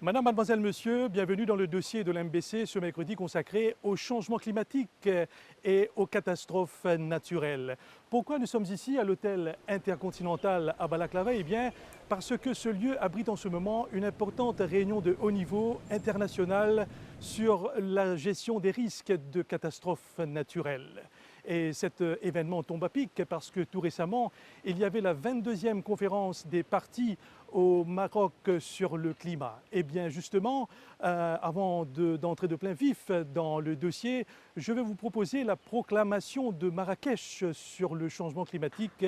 Madame, mademoiselle, monsieur, bienvenue dans le dossier de l'MBC ce mercredi consacré au changement climatique et aux catastrophes naturelles. Pourquoi nous sommes ici à l'hôtel intercontinental à Balaklava? Eh bien, parce que ce lieu abrite en ce moment une importante réunion de haut niveau internationale sur la gestion des risques de catastrophes naturelles. Et cet événement tombe à pic parce que tout récemment, il y avait la 22e conférence des parties au Maroc sur le climat. Et bien justement, avant d'entrer de plein vif dans le dossier, je vais vous proposer la proclamation de Marrakech sur le changement climatique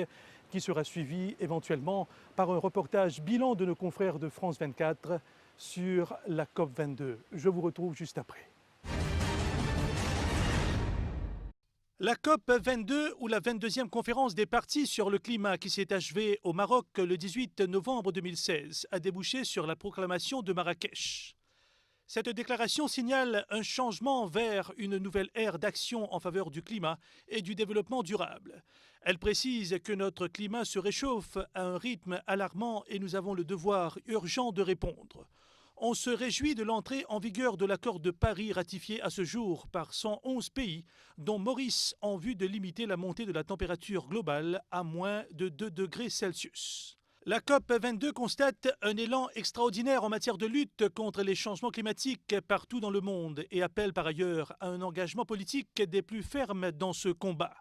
qui sera suivie éventuellement par un reportage bilan de nos confrères de France 24 sur la COP22. Je vous retrouve juste après. La COP22 ou la 22e conférence des parties sur le climat qui s'est achevée au Maroc le 18 novembre 2016 a débouché sur la proclamation de Marrakech. Cette déclaration signale un changement vers une nouvelle ère d'action en faveur du climat et du développement durable. Elle précise que notre climat se réchauffe à un rythme alarmant et nous avons le devoir urgent de répondre. On se réjouit de l'entrée en vigueur de l'accord de Paris ratifié à ce jour par 111 pays, dont Maurice en vue de limiter la montée de la température globale à moins de 2 degrés Celsius. La COP22 constate un élan extraordinaire en matière de lutte contre les changements climatiques partout dans le monde et appelle par ailleurs à un engagement politique des plus fermes dans ce combat.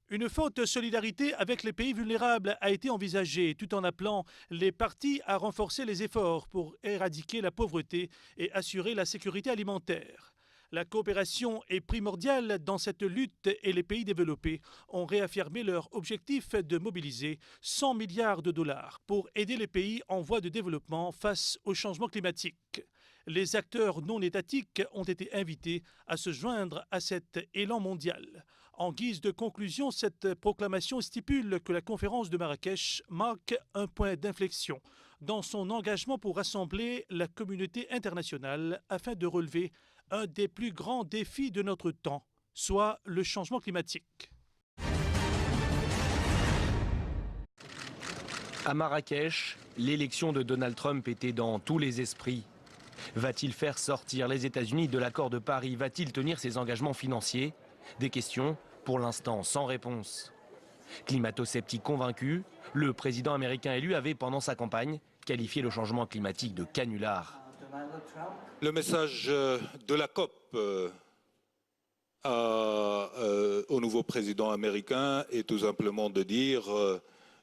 Une forte solidarité avec les pays vulnérables a été envisagée tout en appelant les parties à renforcer les efforts pour éradiquer la pauvreté et assurer la sécurité alimentaire. La coopération est primordiale dans cette lutte et les pays développés ont réaffirmé leur objectif de mobiliser 100 milliards de dollars pour aider les pays en voie de développement face au changement climatique. Les acteurs non étatiques ont été invités à se joindre à cet élan mondial. En guise de conclusion, cette proclamation stipule que la conférence de Marrakech marque un point d'inflexion dans son engagement pour rassembler la communauté internationale afin de relever un des plus grands défis de notre temps, soit le changement climatique. À Marrakech, l'élection de Donald Trump était dans tous les esprits. Va-t-il faire sortir les États-Unis de l'accord de Paris? Va-t-il tenir ses engagements financiers? Des questions, pour l'instant, sans réponse. Climato-sceptique convaincu, le président américain élu avait, pendant sa campagne, qualifié le changement climatique de canular. Le message de la COP au nouveau président américain est tout simplement de dire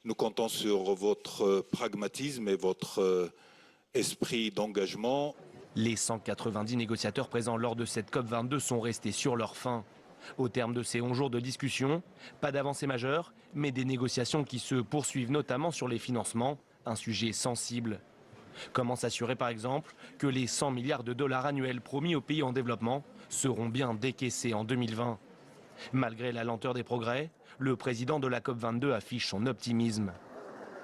nous comptons sur votre pragmatisme et votre esprit d'engagement. Les 190 négociateurs présents lors de cette COP22 sont restés sur leur faim. Au terme de ces 11 jours de discussion, pas d'avancée majeure, mais des négociations qui se poursuivent notamment sur les financements, un sujet sensible. Comment s'assurer par exemple que les 100 milliards de dollars annuels promis aux pays en développement seront bien décaissés en 2020? Malgré la lenteur des progrès, le président de la COP22 affiche son optimisme.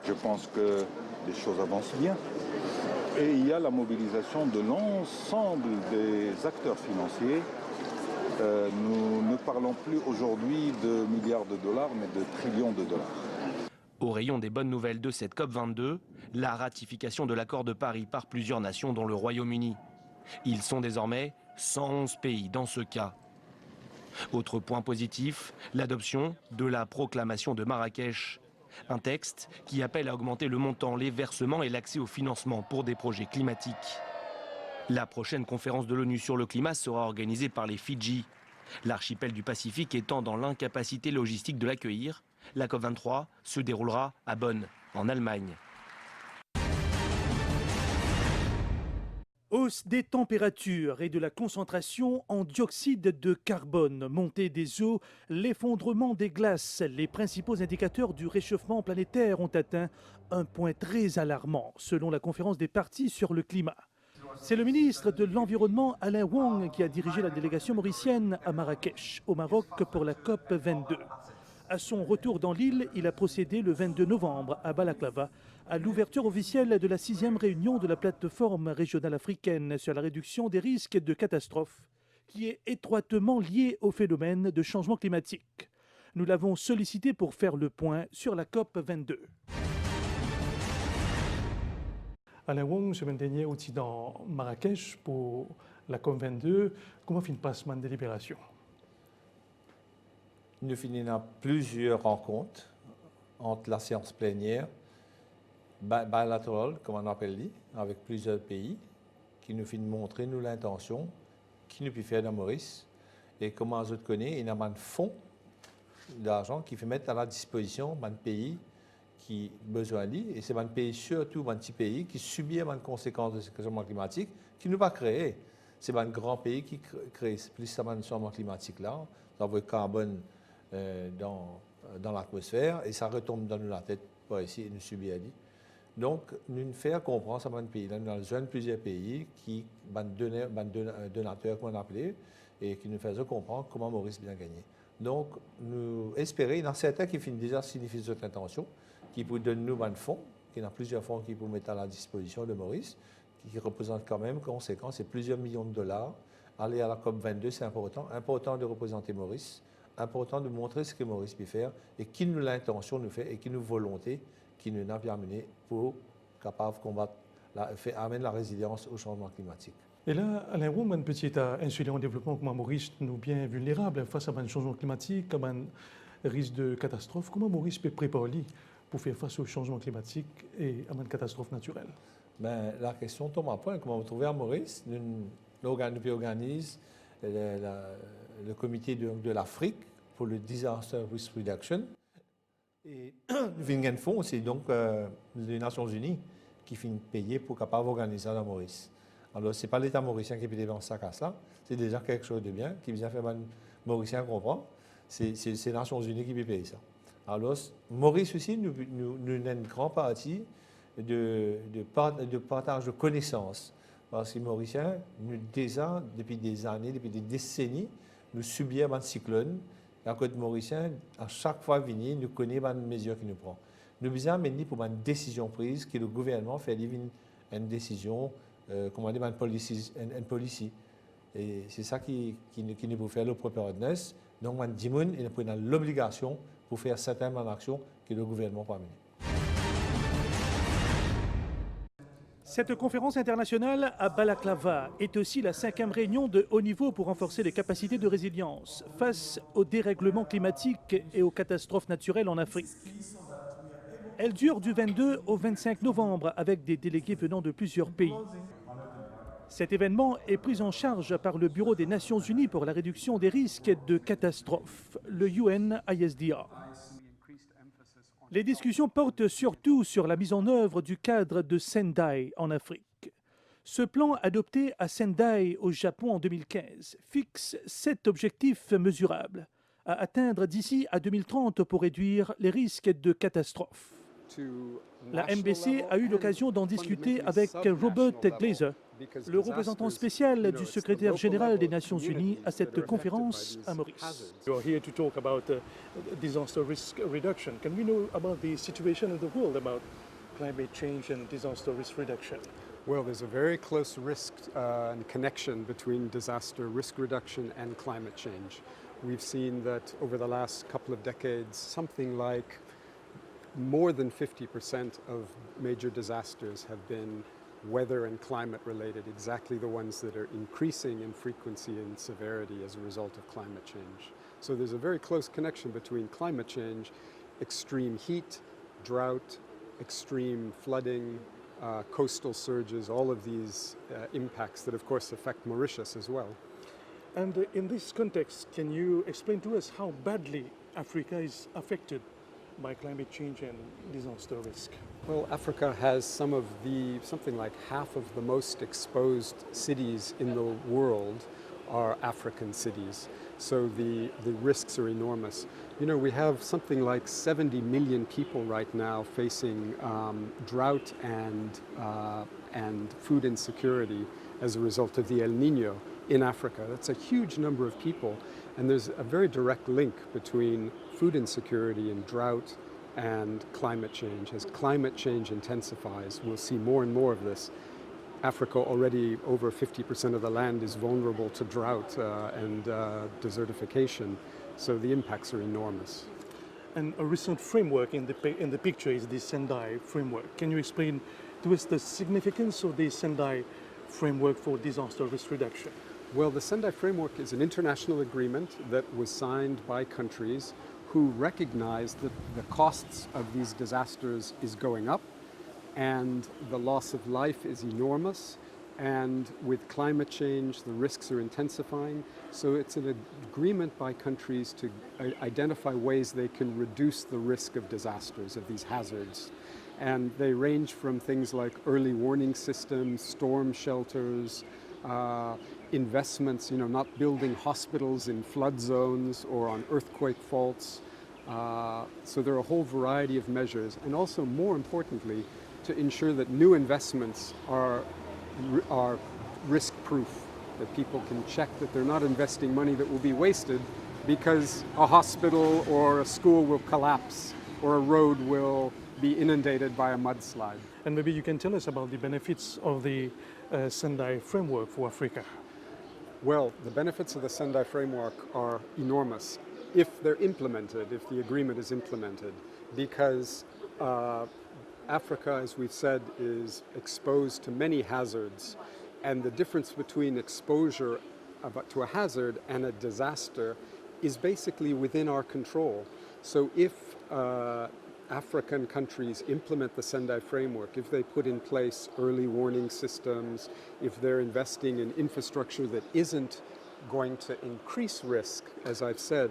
Je pense que les choses avancent bien. Et il y a la mobilisation de l'ensemble des acteurs financiers. Nous ne parlons plus aujourd'hui de milliards de dollars, mais de trillions de dollars. Au rayon des bonnes nouvelles de cette COP22, la ratification de l'accord de Paris par plusieurs nations dont le Royaume-Uni. Ils sont désormais 111 pays dans ce cas. Autre point positif, l'adoption de la proclamation de Marrakech. Un texte qui appelle à augmenter le montant, les versements et l'accès au financement pour des projets climatiques. La prochaine conférence de l'ONU sur le climat sera organisée par les Fidji. L'archipel du Pacifique étant dans l'incapacité logistique de l'accueillir, la COP23 se déroulera à Bonn, en Allemagne. Hausse des températures et de la concentration en dioxyde de carbone, montée des eaux, l'effondrement des glaces, les principaux indicateurs du réchauffement planétaire ont atteint un point très alarmant, selon la conférence des parties sur le climat. C'est le ministre de l'Environnement Alain Wong qui a dirigé la délégation mauricienne à Marrakech, au Maroc, pour la COP 22. À son retour dans l'île, il a procédé le 22 novembre à Balaklava à l'ouverture officielle de la 6e réunion de la plateforme régionale africaine sur la réduction des risques de catastrophes, qui est étroitement liée au phénomène de changement climatique. Nous l'avons sollicité pour faire le point sur la COP 22. Alain Wong, semaine dernière, aussi dans Marrakech pour la COP22. Comment finit passe ma délibération? Nous finissons plusieurs rencontres entre la séance plénière, bilatérale, comme on appelle dit, avec plusieurs pays, qui nous finissent montrer nous l'intention, qui nous peut faire dans Maurice, et comment je connais, il y a un fonds d'argent qui fait mettre à la disposition d'un pays qui a besoin de lui, et c'est un pays, surtout un petit pays, qui subit les conséquences de ce changement climatique, qui nous va créer. C'est un grand pays qui crée plus ce changement climatique-là, ça envoie le carbone dans l'atmosphère, et ça retombe dans la tête, par ici, et nous subit à lui. Donc, nous faisons comprendre à ce pays-là, nous avons plusieurs pays qui sont donateurs, comme on appelé, et qui nous faisons comprendre comment Maurice bien gagné. Donc, nous espérons, il y en a certains qui finissent déjà signifier cette intention, qui pour donner nous un fonds, qui y a plusieurs fonds qui peuvent mettre à la disposition de Maurice, qui représentent quand même, conséquence, c'est plusieurs millions de dollars. Aller à la COP22, c'est important de représenter Maurice, important de montrer ce que Maurice peut faire et qui nous l'intention nous fait et qui nous volonté qui nous a bien amené pour capable de combattre, amener la résilience au changement climatique. Et là, Alain Wong, un petit État insulé en développement comme Maurice, nous bien vulnérables face à un changement climatique, à un risque de catastrophe. Comment Maurice peut préparer pour faire face au changement climatique et à une catastrophe naturelle? Ben, la question tombe à point. Comment vous trouvez à Maurice? Nous organisons le comité de l'Afrique pour le Disaster Risk Reduction. Et nous avons un fonds, c'est donc les Nations Unies qui finissent payer pour capable organiser à Maurice. Alors, ce n'est pas l'État mauricien qui peut dépenser ça à ça, c'est déjà quelque chose de bien, qui vient faire les Mauriciens comprendre. C'est les Nations Unies qui peut payer ça. Alors, Maurice aussi, nous avons une grande partie de partage de connaissances. Parce que les Mauriciens, nous, déjà, depuis des années, depuis des décennies, nous subissons un cyclone. Et à côté de Mauriciens, à chaque fois venir, nous connaissons les mesures qu'il nous prend. Nous besoin maintenant pour une décision prise, que le gouvernement fait une décision, comment dire, une policy. Et c'est ça qui nous peut faire le preparedness. Donc, on dit qu'il a l'obligation pour faire certaines actions que le gouvernement peut amener. Cette conférence internationale à Balaklava est aussi la 5e réunion de haut niveau pour renforcer les capacités de résilience face au dérèglement climatique et aux catastrophes naturelles en Afrique. Elle dure du 22 au 25 novembre avec des délégués venant de plusieurs pays. Cet événement est pris en charge par le Bureau des Nations Unies pour la réduction des risques de catastrophes, le UNISDR. Les discussions portent surtout sur la mise en œuvre du cadre de Sendai en Afrique. Ce plan adopté à Sendai au Japon en 2015 fixe 7 objectifs mesurables à atteindre d'ici à 2030 pour réduire les risques de catastrophes. La MBC a eu l'occasion d'en discuter avec Robert Glazer, le représentant spécial du secrétaire général des Nations Unies à cette conférence à Maurice. You are here to talk about disaster risk reduction. Can we know about the situation of the world about climate change and disaster risk reduction? Well, there's a very close risk and connection between disaster risk reduction and climate change. We've seen that over the last couple of decades, something like more than 50% of major disasters have been weather and climate related, exactly the ones that are increasing in frequency and severity as a result of climate change. So there's a very close connection between climate change, extreme heat, drought, extreme flooding, coastal surges, all of these impacts that of course affect Mauritius as well. And in this context, can you explain to us how badly Africa is affected by climate change and disaster risk? Well, Africa has something like half of the most exposed cities in the world are African cities. So the risks are enormous. You know, we have something like 70 million people right now facing drought and food insecurity as a result of the El Nino in Africa. That's a huge number of people. And there's a very direct link between food insecurity and drought and climate change. As climate change intensifies, we'll see more and more of this. Africa already, over 50% of the land is vulnerable to drought and desertification, so the impacts are enormous. And a recent framework in the picture is the Sendai framework. Can you explain to us the significance of the Sendai Framework for Disaster Risk Reduction? Well, the Sendai Framework is an international agreement that was signed by countries who recognize that the costs of these disasters is going up and the loss of life is enormous, and with climate change the risks are intensifying. So it's an agreement by countries to identify ways they can reduce the risk of disasters, of these hazards. And they range from things like early warning systems, storm shelters, investments, not building hospitals in flood zones or on earthquake faults. So there are a whole variety of measures, and also more importantly, to ensure that new investments are risk-proof, that people can check that they're not investing money that will be wasted because a hospital or a school will collapse or a road will be inundated by a mudslide. And maybe you can tell us about the benefits of the Sendai Framework for Africa. Well, the benefits of the Sendai Framework are enormous if they're implemented, if the agreement is implemented, because Africa, as we've said, is exposed to many hazards, and the difference between exposure to a hazard and a disaster is basically within our control. So if African countries implement the Sendai Framework, if they put in place early warning systems, if they're investing in infrastructure that isn't going to increase risk, as I've said,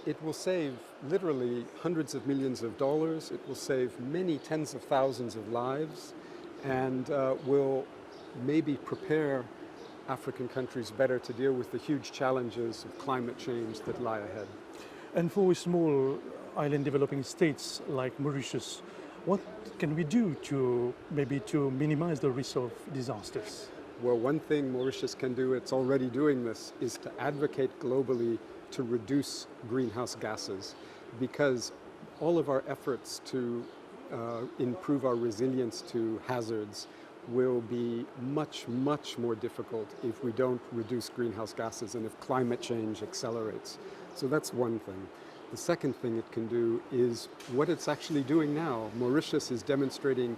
it will save literally hundreds of millions of dollars, it will save many tens of thousands of lives, and will maybe prepare African countries better to deal with the huge challenges of climate change that lie ahead. And for small island developing states like Mauritius, what can we do to minimize the risk of disasters? Well, one thing Mauritius can do, it's already doing this, is to advocate globally to reduce greenhouse gases, because all of our efforts to improve our resilience to hazards will be much, much more difficult if we don't reduce greenhouse gases and if climate change accelerates. So that's one thing. The second thing it can do is what it's actually doing now. Mauritius is demonstrating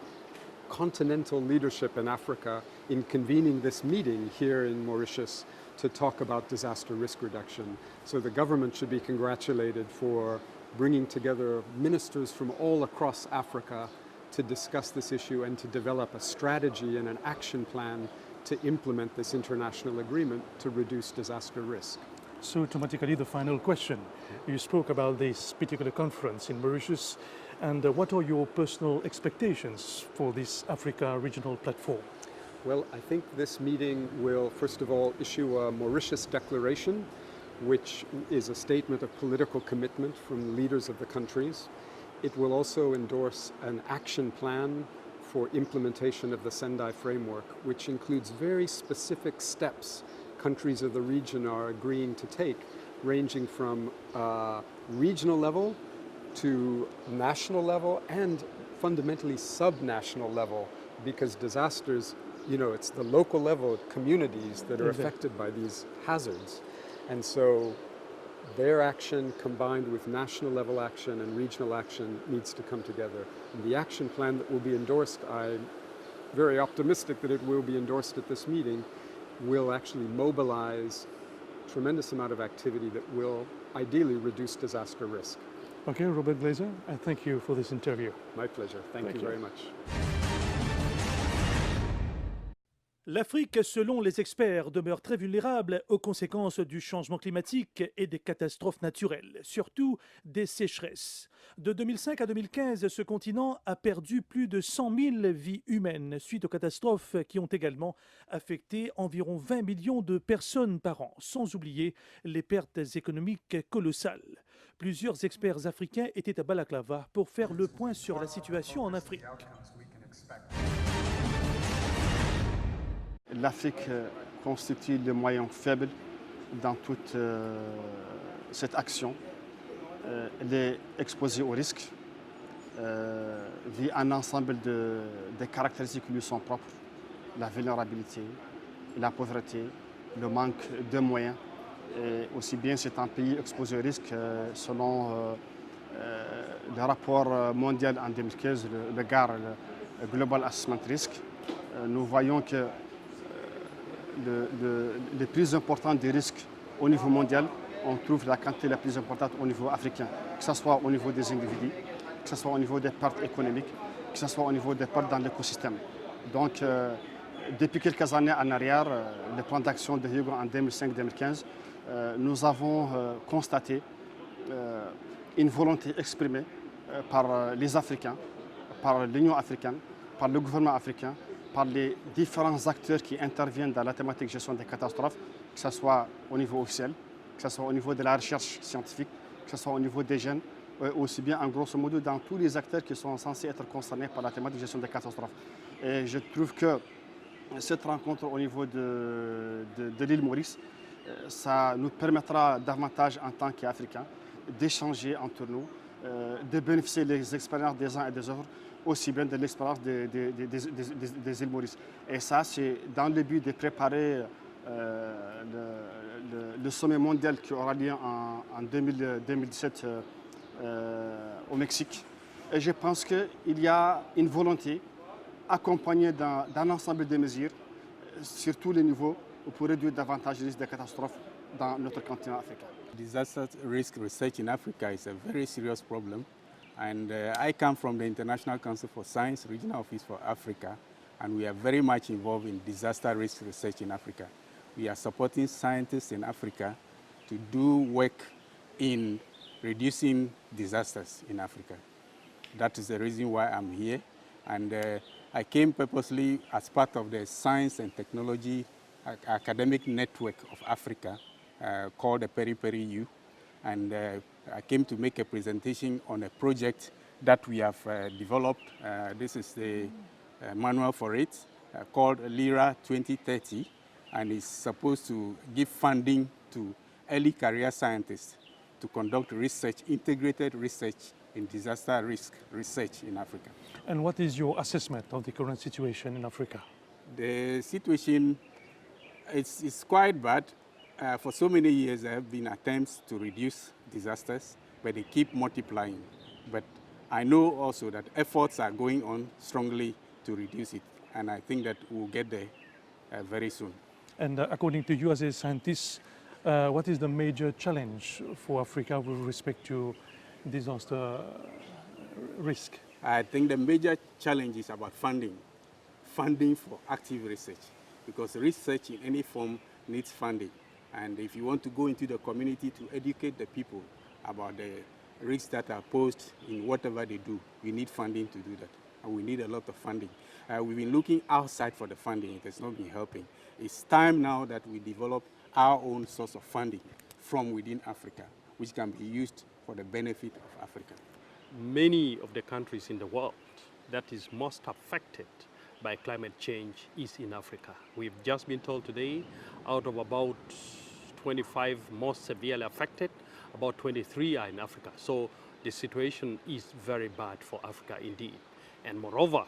continental leadership in Africa in convening this meeting here in Mauritius to talk about disaster risk reduction. So the government should be congratulated for bringing together ministers from all across Africa to discuss this issue and to develop a strategy and an action plan to implement this international agreement to reduce disaster risk. So automatically the final question. You spoke about this particular conference in Mauritius, and what are your personal expectations for this Africa regional platform? Well, I think this meeting will, first of all, issue a Mauritius Declaration, which is a statement of political commitment from leaders of the countries. It will also endorse an action plan for implementation of the Sendai Framework, which includes very specific steps countries of the region are agreeing to take, ranging from regional level to national level and fundamentally sub-national level, because disasters, it's the local level communities that are affected by these hazards. And so their action combined with national level action and regional action needs to come together. And the action plan that will be endorsed, I'm very optimistic that it will be endorsed at this meeting, will actually mobilize a tremendous amount of activity that will ideally reduce disaster risk. Okay, Robert Glazer, I thank you for this interview. My pleasure. Thank you very much. L'Afrique, selon les experts, demeure très vulnérable aux conséquences du changement climatique et des catastrophes naturelles, surtout des sécheresses. De 2005 à 2015, ce continent a perdu plus de 100 000 vies humaines suite aux catastrophes qui ont également affecté environ 20 millions de personnes par an, sans oublier les pertes économiques colossales. Plusieurs experts africains étaient à Balaklava pour faire le point sur la situation en Afrique. L'Afrique constitue le maillon faible dans toute cette action. Elle est exposée au risque, vit un ensemble de caractéristiques qui lui sont propres, la vulnérabilité, la pauvreté, le manque de moyens. Et aussi bien c'est un pays exposé au risque selon le rapport mondial en 2015, le GAR, Global Assessment Risk, nous voyons que les plus importants des risques au niveau mondial, on trouve la quantité la plus importante au niveau africain, que ce soit au niveau des individus, que ce soit au niveau des pertes économiques, que ce soit au niveau des pertes dans l'écosystème. Donc, depuis quelques années en arrière, le plan d'action de Hugo en 2005-2015, nous avons constaté une volonté exprimée par les Africains, par l'Union africaine, par le gouvernement africain, par les différents acteurs qui interviennent dans la thématique gestion des catastrophes, que ce soit au niveau officiel, que ce soit au niveau de la recherche scientifique, que ce soit au niveau des jeunes, aussi bien en grosso modo dans tous les acteurs qui sont censés être concernés par la thématique gestion des catastrophes. Et je trouve que cette rencontre au niveau de l'île Maurice, ça nous permettra davantage en tant qu'Africains d'échanger entre nous, de bénéficier des expériences des uns et des autres, aussi bien de l'expérience des îles Maurice. Et ça, c'est dans le but de préparer le sommet mondial qui aura lieu en 2017 au Mexique. Et je pense qu'il y a une volonté accompagnée d'un ensemble de mesures sur tous les niveaux pour réduire davantage les risques de catastrophes dans notre continent africain. Disaster risk research in Africa is a very serious problem. And I come from the International Council for Science, Regional Office for Africa, and we are very much involved in disaster risk research in Africa. We are supporting scientists in Africa to do work in reducing disasters in Africa. That is the reason why I'm here. And I came purposely as part of the Science and Technology Academic Network of Africa called the Peri U. And I came to make a presentation on a project that we have developed. This is the manual for it, called LIRA 2030, and it's supposed to give funding to early career scientists to conduct research, integrated research in disaster risk research in Africa. And what is your assessment of the current situation in Africa? The situation is quite bad. For so many years, there have been attempts to reduce disasters, but they keep multiplying. But I know also that efforts are going on strongly to reduce it, and I think that we'll get there very soon. And according to you as a scientist, what is the major challenge for Africa with respect to disaster risk? I think the major challenge is about funding for active research, because research in any form needs funding. And if you want to go into the community to educate the people about the risks that are posed in whatever they do, we need funding to do that. And we need a lot of funding. We've been looking outside for the funding. It has not been helping. It's time now that we develop our own source of funding from within Africa, which can be used for the benefit of Africa. Many of the countries in the world that is most affected by climate change is in Africa. We've just been told today, out of about 25 most severely affected, about 23 are in Africa. So the situation is very bad for Africa indeed. And moreover,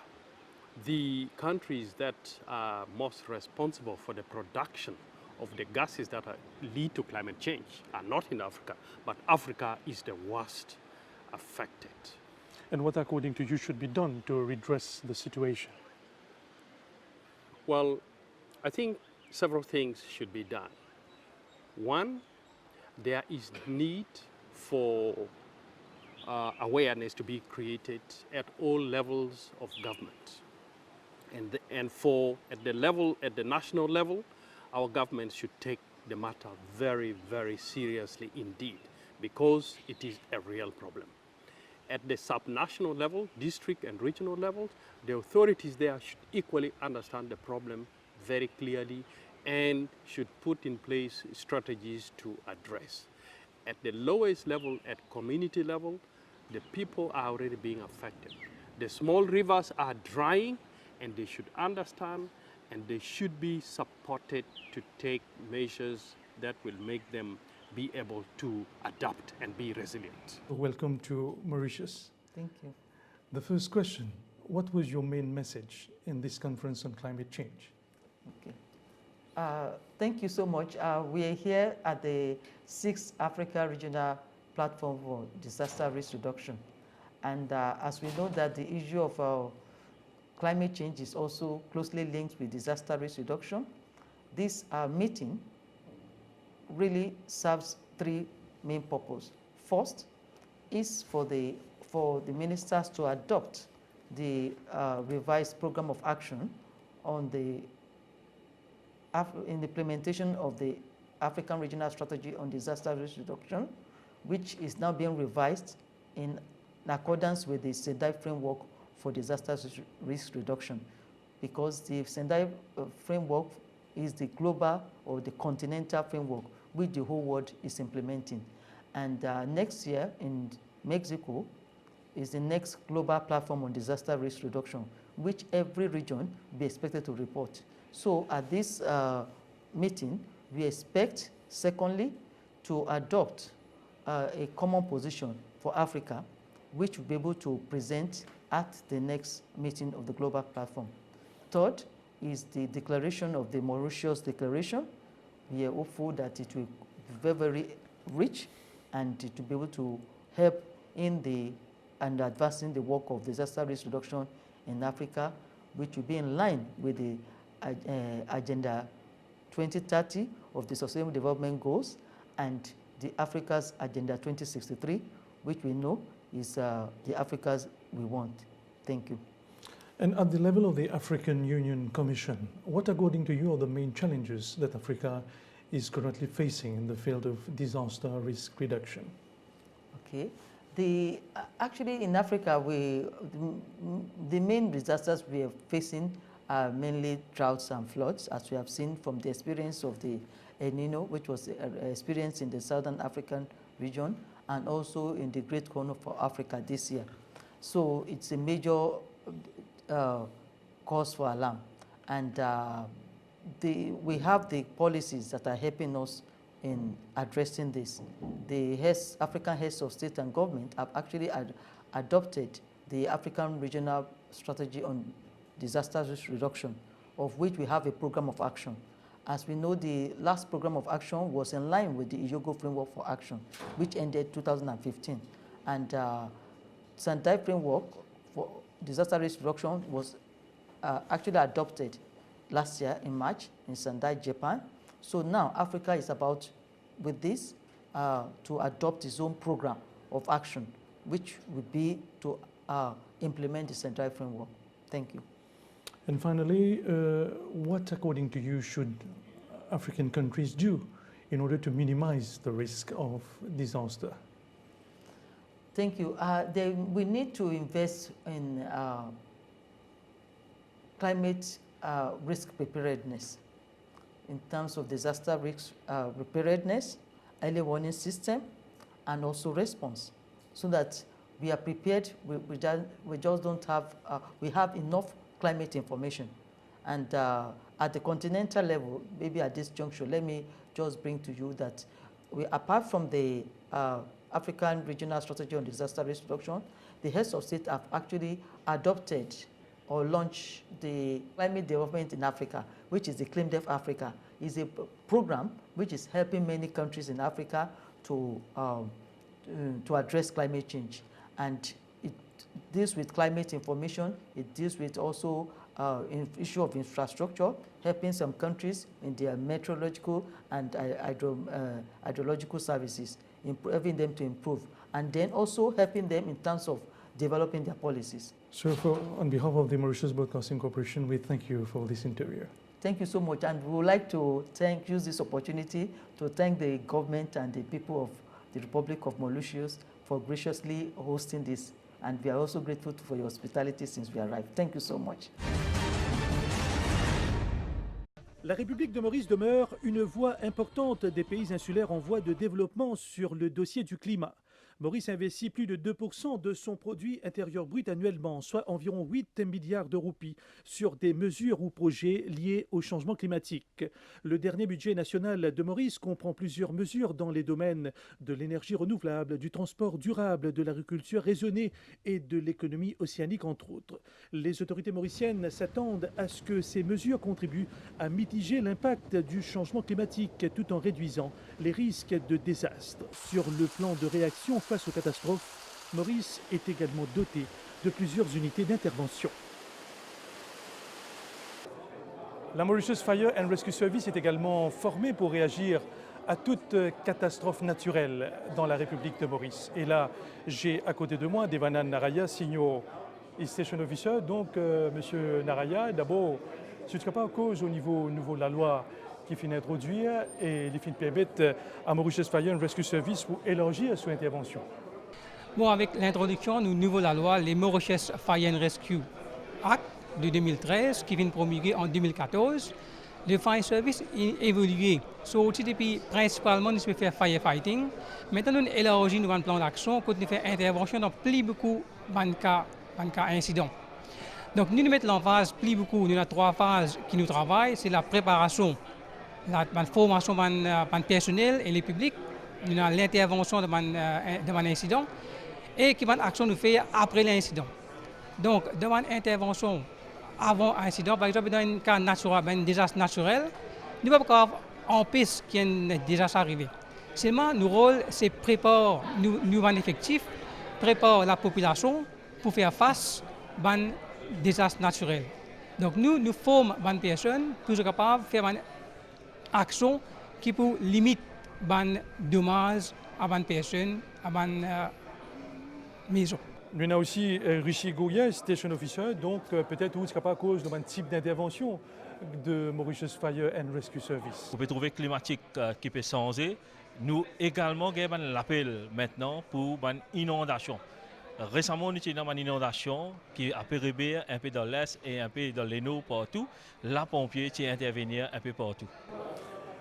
the countries that are most responsible for the production of the gases that lead to climate change are not in Africa, but Africa is the worst affected. And what, according to you, should be done to redress the situation? Well, I think several things should be done. One, there is need for awareness to be created at all levels of government. And at the national level, our government should take the matter very, very seriously indeed, because it is a real problem. At the subnational level, district and regional levels, the authorities there should equally understand the problem very clearly and should put in place strategies to address. At the lowest level, at community level, the people are already being affected. The small rivers are drying, and they should understand, and they should be supported to take measures that will make them be able to adapt and be resilient. Welcome to Mauritius. Thank you. The first question, what was your main message in this conference on climate change? Okay. Thank you so much. We are here at the 6th Africa Regional Platform for Disaster Risk Reduction. And as we know that the issue of climate change is also closely linked with disaster risk reduction. This meeting really serves three main purposes. First is for the ministers to adopt the revised program of action on the implementation of the African Regional Strategy on Disaster Risk Reduction, which is now being revised in accordance with the Sendai framework for disaster risk reduction, because the Sendai framework is the global or the continental framework which the whole world is implementing. And next year in Mexico is the next global platform on disaster risk reduction, which every region will be expected to report. So at this meeting, we expect, secondly, to adopt a common position for Africa, which will be able to present at the next meeting of the global platform. Third is the declaration of the Mauritius Declaration. We are hopeful that it will be very, very rich, and to be able to help in and advancing the work of disaster risk reduction in Africa, which will be in line with the Agenda 2030 of the Sustainable Development Goals and the Africa's Agenda 2063, which we know is the Africa's we want. Thank you. And at the level of the African Union Commission, what, according to you, are the main challenges that Africa is currently facing in the field of disaster risk reduction? Okay. Actually, in Africa, the main disasters we are facing are mainly droughts and floods, as we have seen from the experience of the El Nino, which was experienced in the Southern African region and also in the Great Horn of Africa this year. So it's a major cause for alarm. And we have the policies that are helping us in addressing this. The African heads of state and government have actually adopted the African Regional Strategy on Disaster Risk Reduction, of which we have a program of action. As we know, the last program of action was in line with the Iyogo Framework for Action, which ended 2015. And Sendai Framework for Disaster Risk Reduction was actually adopted last year in March in Sendai, Japan. So now Africa is about, with this, to adopt its own program of action, which would be to implement the Sendai Framework. Thank you. And finally, what, according to you, should African countries do in order to minimize the risk of disaster? Thank you. We need to invest in climate risk preparedness in terms of disaster risk preparedness, early warning system, and also response, so that we are prepared. We just don't have, we have enough climate information. And at the continental level, maybe at this juncture, let me just bring to you that apart from the African Regional Strategy on Disaster Risk Reduction, the heads of state have actually adopted or launched the Climate Development in Africa, which is the CLIMDEF Africa. It's a program which is helping many countries in Africa to address climate change. And it deals with climate information. It deals with also issue of infrastructure, helping some countries in their meteorological and hydrological services, helping them to improve, and then also helping them in terms of developing their policies. So on behalf of the Mauritius Broadcasting Corporation, we thank you for this interview. Thank you so much, and we would like to use this opportunity to thank the government and the people of the Republic of Mauritius for graciously hosting this, and we are also grateful for your hospitality since we arrived. Thank you so much. La République de Maurice demeure une voix importante des pays insulaires en voie de développement sur le dossier du climat. Maurice investit plus de 2% de son produit intérieur brut annuellement, soit environ 8 milliards de roupies, sur des mesures ou projets liés au changement climatique. Le dernier budget national de Maurice comprend plusieurs mesures dans les domaines de l'énergie renouvelable, du transport durable, de l'agriculture raisonnée et de l'économie océanique, entre autres. Les autorités mauriciennes s'attendent à ce que ces mesures contribuent à mitiger l'impact du changement climatique tout en réduisant les risques de désastre. Sur le plan de réaction face aux catastrophes, Maurice est également doté de plusieurs unités d'intervention. La Mauritius Fire and Rescue Service est également formée pour réagir à toute catastrophe naturelle dans la République de Maurice. Et là, j'ai à côté de moi Devanan Naraya, Senior Station Officer. Donc, Monsieur Naraya, d'abord, ce ne sera pas à cause au niveau de la loi qui finit d'introduire et les fins permettent à Mauritius Fire and Rescue Service pour élargir son intervention. Bon, avec l'introduction du nouveau la loi, les Mauritius Fire and Rescue Act de 2013, qui vient promulguer en 2014, le fire service a évolué. So, depuis principalement, nous faisons firefighting. Maintenant, nous élargissons notre plan d'action, nous faisons intervention dans plus beaucoup de cas incidents. Donc, nous mettons l'emphase plus beaucoup. Nous avons 3 phases qui nous travaillent. C'est la préparation, la formation du personnel et le public. Nous avons l'intervention de l'incident et qui action nous fait après l'incident. Donc, dans l'intervention avant l'incident, par exemple, dans un cas naturel, un désastre naturel, nous ne pouvons pas empêcher qu'il y ait un désastre arrivé. Seulement, notre rôle, c'est préparer nos effectifs, préparer la population pour faire face à un désastre naturel. Donc, nous formons les personnes pour être capables de faire une action qui peut limiter les dommages à les personnes, à les maisons. Nous avons aussi Rishi Goya, Station Officer, donc peut-être où ce n'est pas à cause de type d'intervention de Mauritius Fire and Rescue Service. Pour trouver climatique qui peut changer, nous également avons l'appel maintenant pour une inondation. Récemment, nous avons une inondation qui a pérébé un peu dans l'est et un peu dans les nord partout. La pompier qui intervenir un peu partout.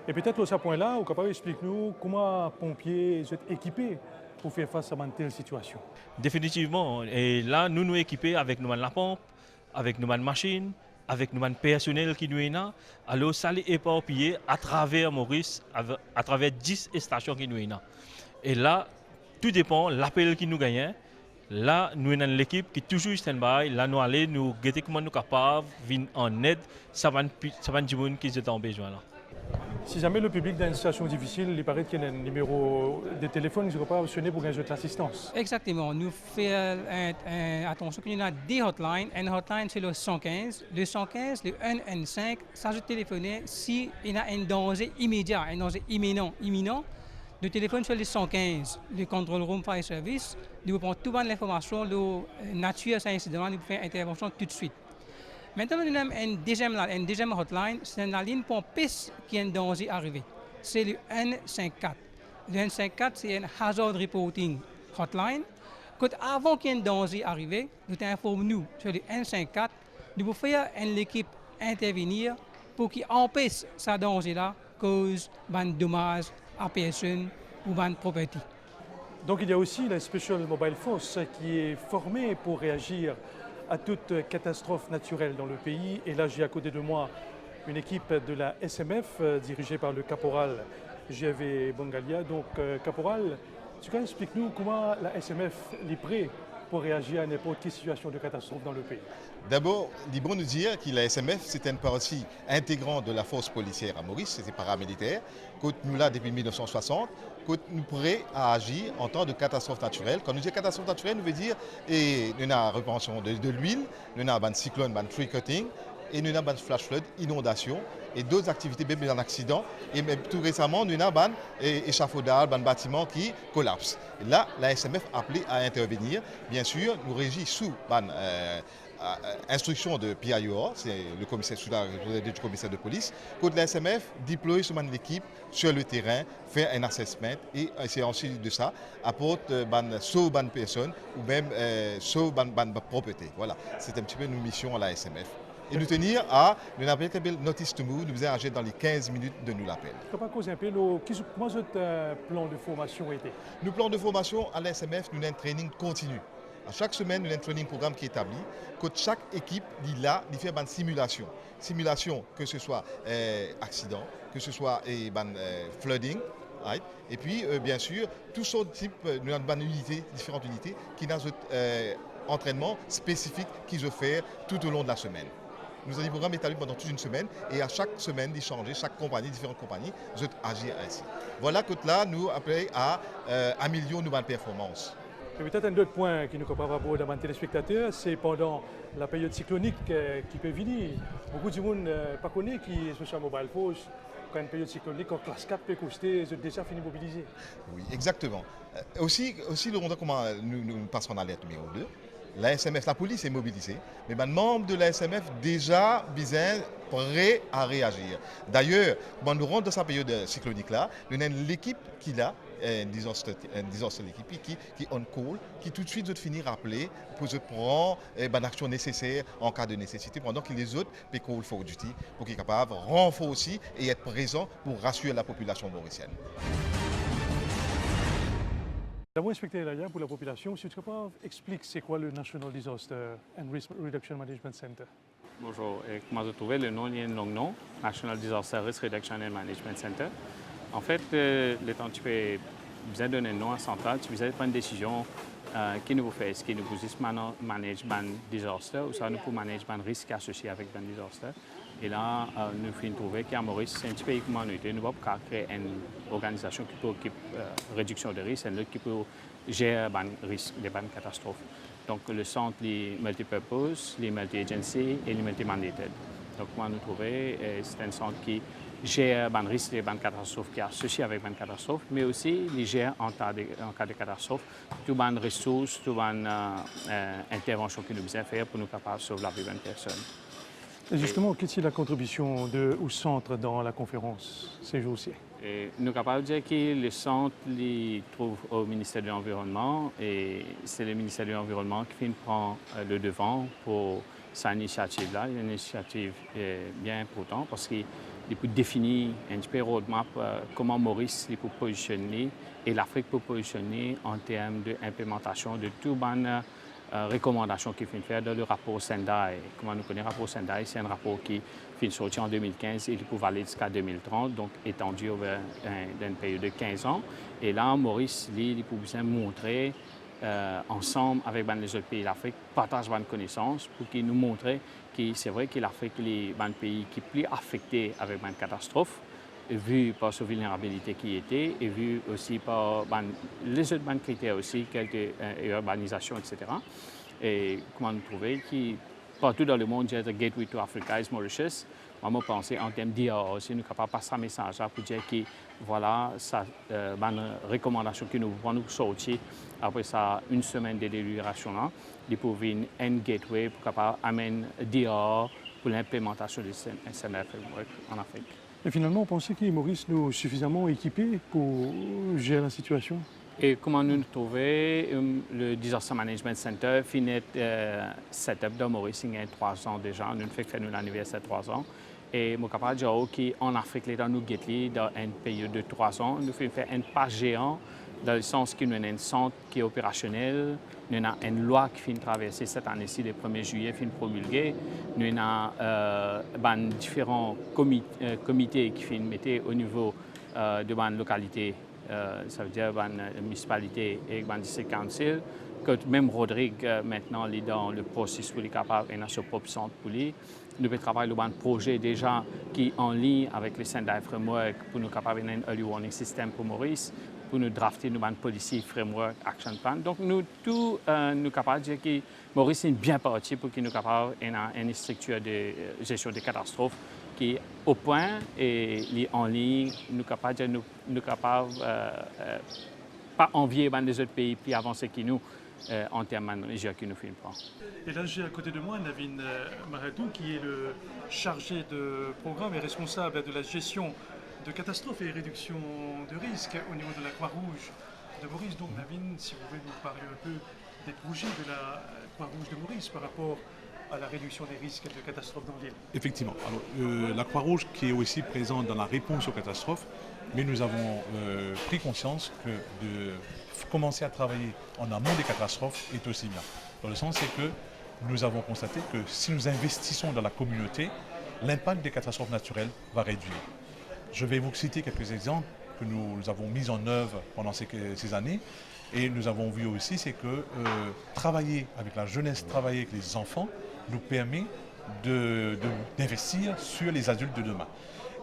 Et peut-être à ce point-là, vous pouvez expliquer-nous comment les pompiers sont équipés pour faire face à une telle situation. Définitivement. Et là, nous nous équipons avec nos la pompe, avec nos machines, avec nos personnel qui nous est là. Alors, ça est éparpillé à travers Maurice, à travers 10 stations qui nous est là. Et là, tout dépend de l'appel qui nous gagne. Là, nous avons l'équipe qui est toujours stand-by. Là, nous allons nous guetter comment nous sommes capables de venir en aide. Ça va être du monde qui est en besoin là. Si jamais le public dans une situation difficile, il paraît qu'il y a un numéro de téléphone qui ne sera pas sonné pour gagner de l'assistance. Exactement. Nous faisons attention qu'il y a des hotlines. Une hotline, c'est le 115. Le 115, le 115, ça je téléphone s'il y a un danger immédiat, un danger imminent. Le téléphone sur le 115, le Control Room Fire Service. Nous prenons toute l'information, la nature de cet incident, nous faisons intervention tout de suite. Maintenant, nous avons une deuxième hotline, c'est la ligne pour piste qui est un danger arrivé. C'est le 154. Le 154, c'est un hazard reporting hotline. Avant qu'il y ait un danger arrivé, nous informons sur le 154. Nous pouvons faire une équipe intervenir pour qu'il empêche ce danger-là, cause de dommages à personne ou à propriété. Donc il y a aussi la Special Mobile Force qui est formée pour réagir à toute catastrophe naturelle dans le pays. Et là, j'ai à côté de moi une équipe de la SMF dirigée par le caporal G.V. Bongalia. Donc, caporal, tu peux expliquer-nous comment la SMF est prête pour réagir à n'importe quelle situation de catastrophe dans le pays? D'abord, il est bon de dire que la SMF, c'est une partie intégrante de la force policière à Maurice, c'est paramilitaire. Nous là depuis 1960, nous prêts à agir en temps de catastrophe naturelle. Quand nous disons catastrophe naturelle, nous veut dire nous avons répansion de l'huile, nous avons un cyclone, un tree cutting, et nous avons un flash flood, inondation, et d'autres activités, même un accident. Et même tout récemment, nous avons un échafaudage, un bâtiment qui collapse. Et là, la SMF a appelé à intervenir. Bien sûr, nous régissons sous instruction de PIOR, c'est le commissaire du commissaire de police. Côté la SMF, déploie sur l'équipe sur le terrain, fait un assessment et c'est ensuite de ça apporte sauve une personne ou même sauve une propriété. Voilà, c'est un petit peu une mission à la SMF. Et nous tenir à, nous avons un notice to move, nous faisons agir dans les 15 minutes de nous l'appel. Comment votre plan de formation était? Nos plans de formation à la SMF, nous avons un training continu. À chaque semaine, nous avons un training programme qui est établi. Que chaque équipe, il fait une simulation. Simulation, que ce soit accident, que ce soit flooding. Right? Et puis, bien sûr, tous sortes de types, nous avons différentes unités qui ont un entraînement spécifique qu'ils offrent tout au long de la semaine. Nous avons des programmes établis pendant toute une semaine et à chaque semaine d'échanger, chaque compagnie, différentes compagnies, nous agir ainsi. Voilà que là, nous appelons à améliorer nos performances. Et peut-être un autre point qui nous comprend pas beaucoup dans les téléspectateurs, c'est pendant la période cyclonique qui peut venir. Beaucoup de monde ne connaît qui est sur Mobile Force. Quand une période cyclonique, quand classe 4 peut coûter, c'est déjà fini mobilisé. Oui, exactement. Aussi le montant comment nous passons à l'alerte numéro 2. La SMF, la police est mobilisée, mais les membres de la SMF déjà bien prêts à réagir. D'ailleurs, quand nous rentrons dans cette période cyclonique-là, nous avons l'équipe qui a, disons l'équipe qui on call, qui tout de suite doit finir rappeler pour se prendre l'action nécessaire en cas de nécessité, pendant que les autres peuvent call for duty pour qu'ils soient capables de renforcer aussi et être présents pour rassurer la population mauricienne. Nous avons inspecté là pour la population. Si tu peux expliquer c'est quoi le National Disaster and Risk Reduction Management Center. Bonjour, et comment vous trouvez le nom, il y a un long nom, National Disaster Risk Reduction and Management Center. En fait, le temps tu peux bien donner un nom à central, tu peux prendre une décision qui nous fait, est-ce que nous pouvons management disaster ou ça nous peut management risque associé avec un disaster. Et là, nous finissons trouver qu'à Maurice, c'est un petit pays comme nous, nous pouvons créer une organisation qui peut occuper réduction de risque et l'autre qui peut gérer les risques des catastrophes. Donc, le centre, les multipurpose, les multi-agency et les multi-mandated. Donc, moi, nous trouvons c'est un centre qui gère les risques des catastrophes, qui est associé avec les catastrophes, mais aussi les gère en cas de catastrophe, toutes les ressources, toutes les interventions que nous devons faire pour nous capables de sauver la vie d'une personne. Et justement, quelle est la contribution au centre dans la conférence ces jours-ci? Nous sommes capables de dire que le centre se trouve au ministère de l'Environnement et c'est le ministère de l'Environnement qui prend le devant pour cette initiative-là. Une initiative bien importante parce qu'il peut définir un petit peu roadmap comment Maurice peut positionner et l'Afrique peut positionner en termes d'implémentation de tout les recommandations qu'il faut faire dans le rapport Sendai. Comme nous connaissons, le rapport Sendai, c'est un rapport qui est sorti en 2015 et il peut valider jusqu'à 2030, donc étendu over une période de 15 ans. Et là, Maurice, il peut bien montrer ensemble avec les autres pays d'Afrique, partage de connaissances pour qu'il nous montre que c'est vrai que l'Afrique est un pays qui est plus affecté avec une catastrophe, vu par sa vulnérabilité qui était, et vu aussi par les autres critères aussi, quelques urbanisations, etc. Et comment nous trouver que partout dans le monde, il y a The Gateway to Africa is Mauritius. Moi, je pense en termes d'IA aussi, nous sommes capables de passer un message pour dire que voilà, ça, une recommandation que nous pouvons sortir après ça, une semaine de délibération, de pouvoir un gateway pour capable amener d'IA pour l'implémentation du SNF en Afrique. Et finalement, on pensait que Maurice nous suffisamment équipé pour gérer la situation? Et comment nous trouver le Disaster Management Center finit setup dans Maurice il y a 3 ans déjà. Nous faisons faire l'anniversaire de 3 ans. Et je suis capable de dire qu'en Afrique, les nous guettons dans une période de 3 ans. Nous faisons faire un pas géant dans le sens que nous avons un centre qui est opérationnel. Nous avons une loi qui finit traverser cette année-ci, le 1er juillet, finit promulguée. Nous avons différents comités qui finissent mettre au niveau de la localité. Ça veut dire la municipalité et le district council. Que même Rodrigue, maintenant, est dans le processus pour être capable de son propre centre pour lui. Nous pouvons travailler sur un projet déjà qui est en ligne avec le Sendai Framework pour nous capables d'un early warning system pour Maurice, pour nous drafter un policy framework action plan. Donc, nous tous nous capables de dire que Maurice est bien parti pour qu'il nous capable une structure de gestion des catastrophes qui est au point et en ligne, nous capables de nous capables pas envier les autres pays plus avancés que nous. En termes de mesures que nous faisons. Et là, j'ai à côté de moi Navin Maradou, qui est le chargé de programme et responsable de la gestion de catastrophes et réduction de risques au niveau de la Croix-Rouge de Maurice. Donc, Navin, si vous pouvez nous parler un peu des projets de la Croix-Rouge de Maurice par rapport à la réduction des risques de catastrophes dans l'île. Effectivement. Alors, la Croix-Rouge qui est aussi présente dans la réponse aux catastrophes, mais nous avons pris conscience que de commencer à travailler en amont des catastrophes est aussi bien. Dans le sens, c'est que nous avons constaté que si nous investissons dans la communauté, l'impact des catastrophes naturelles va réduire. Je vais vous citer quelques exemples que nous avons mis en œuvre pendant ces années. Et nous avons vu aussi, c'est que travailler avec la jeunesse, travailler avec les enfants, nous permet d'investir sur les adultes de demain.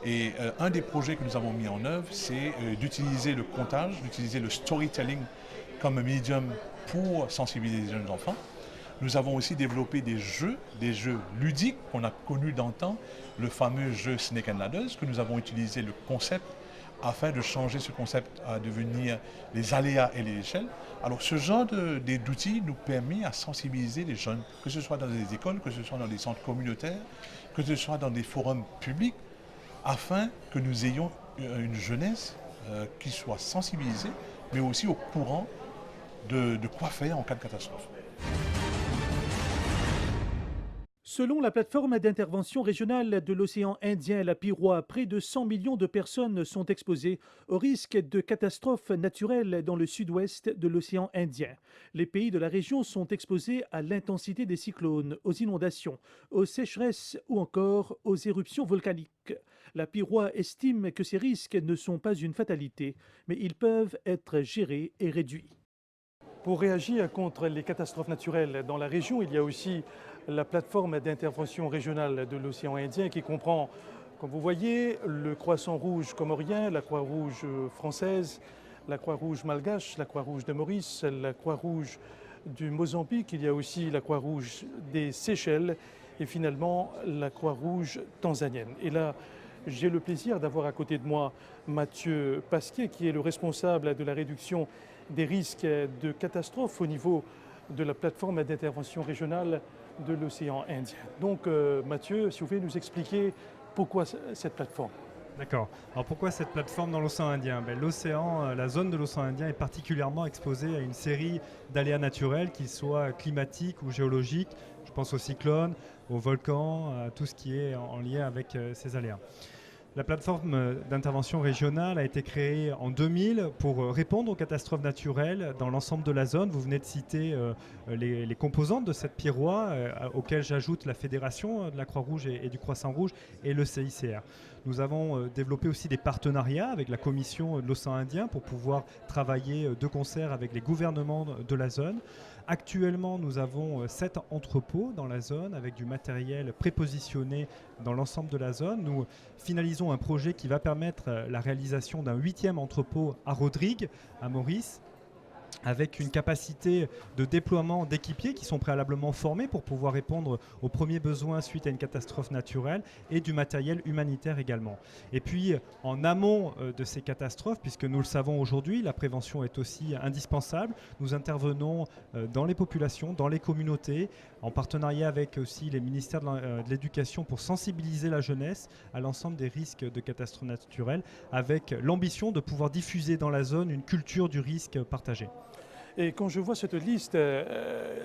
Et un des projets que nous avons mis en œuvre, c'est d'utiliser le comptage, d'utiliser le storytelling comme un médium pour sensibiliser les jeunes enfants. Nous avons aussi développé des jeux ludiques qu'on a connus d'antan, le fameux jeu Snake and Ladders, que nous avons utilisé le concept afin de changer ce concept à devenir les aléas et les échelles. Alors ce genre d'outils nous permet à sensibiliser les jeunes, que ce soit dans des écoles, que ce soit dans des centres communautaires, que ce soit dans des forums publics, afin que nous ayons une jeunesse qui soit sensibilisée, mais aussi au courant de quoi faire en cas de catastrophe. Selon la plateforme d'intervention régionale de l'océan Indien, la PIROA, près de 100 millions de personnes sont exposées au risque de catastrophes naturelles dans le sud-ouest de l'océan Indien. Les pays de la région sont exposés à l'intensité des cyclones, aux inondations, aux sécheresses ou encore aux éruptions volcaniques. La PIROA estime que ces risques ne sont pas une fatalité, mais ils peuvent être gérés et réduits. Pour réagir contre les catastrophes naturelles dans la région, il y a aussi la plateforme d'intervention régionale de l'océan Indien qui comprend, comme vous voyez, le Croissant Rouge comorien, la Croix-Rouge française, la Croix-Rouge malgache, la Croix-Rouge de Maurice, la Croix-Rouge du Mozambique, il y a aussi la Croix-Rouge des Seychelles et finalement la Croix-Rouge tanzanienne. Et là, j'ai le plaisir d'avoir à côté de moi Mathieu Pasquier, qui est le responsable de la réduction des risques de catastrophes au niveau de la plateforme d'intervention régionale de l'océan Indien. Donc Mathieu, si vous pouvez nous expliquer pourquoi cette plateforme. D'accord. Alors pourquoi cette plateforme dans l'océan Indien? La zone de l'océan Indien est particulièrement exposée à une série d'aléas naturels, qu'ils soient climatiques ou géologiques. Je pense aux cyclones, aux volcans, à tout ce qui est en lien avec ces aléas. La plateforme d'intervention régionale a été créée en 2000 pour répondre aux catastrophes naturelles dans l'ensemble de la zone. Vous venez de citer les composantes de cette PIROA, auxquelles j'ajoute la Fédération de la Croix-Rouge et du Croissant-Rouge et le CICR. Nous avons développé aussi des partenariats avec la Commission de l'océan Indien pour pouvoir travailler de concert avec les gouvernements de la zone. Actuellement, nous avons 7 entrepôts dans la zone avec du matériel prépositionné dans l'ensemble de la zone. Nous finalisons un projet qui va permettre la réalisation d'un 8e entrepôt à Rodrigue, à Maurice, avec une capacité de déploiement d'équipiers qui sont préalablement formés pour pouvoir répondre aux premiers besoins suite à une catastrophe naturelle et du matériel humanitaire également. Et puis en amont de ces catastrophes, puisque nous le savons aujourd'hui, la prévention est aussi indispensable, nous intervenons dans les populations, dans les communautés, en partenariat avec aussi les ministères de l'Éducation pour sensibiliser la jeunesse à l'ensemble des risques de catastrophes naturelles, avec l'ambition de pouvoir diffuser dans la zone une culture du risque partagée. Et quand je vois cette liste,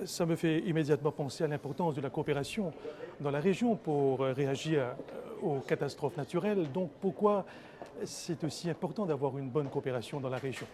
ça me fait immédiatement penser à l'importance de la coopération dans la région pour réagir aux catastrophes naturelles. Donc pourquoi c'est aussi important d'avoir une bonne coopération dans la région?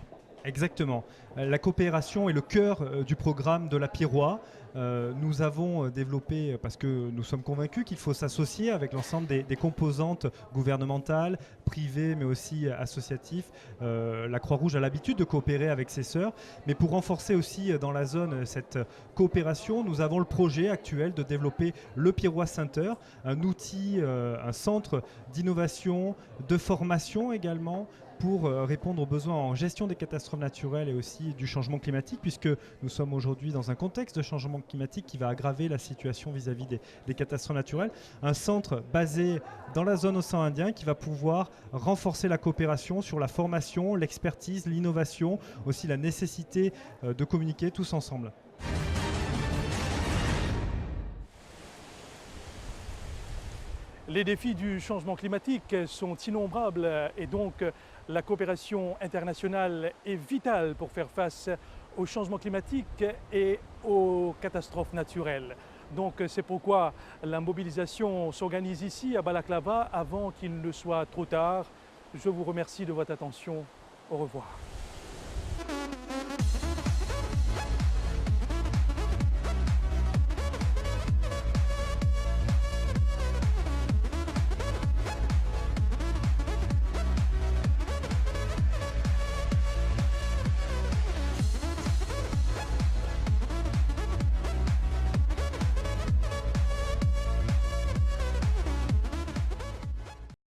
Exactement. La coopération est le cœur du programme de la PIROA. Nous avons développé, parce que nous sommes convaincus qu'il faut s'associer avec l'ensemble des composantes gouvernementales, privées, mais aussi associatives. La Croix-Rouge a l'habitude de coopérer avec ses sœurs, mais pour renforcer aussi dans la zone cette coopération, nous avons le projet actuel de développer le PIROA Center, un outil, un centre d'innovation, de formation également, pour répondre aux besoins en gestion des catastrophes naturelles et aussi du changement climatique, puisque nous sommes aujourd'hui dans un contexte de changement climatique qui va aggraver la situation vis-à-vis des catastrophes naturelles. Un centre basé dans la zone océan Indien qui va pouvoir renforcer la coopération sur la formation, l'expertise, l'innovation, aussi la nécessité de communiquer tous ensemble. Les défis du changement climatique sont innombrables et donc la coopération internationale est vitale pour faire face au changement climatique et aux catastrophes naturelles. Donc c'est pourquoi la mobilisation s'organise ici à Balaklava avant qu'il ne soit trop tard. Je vous remercie de votre attention. Au revoir.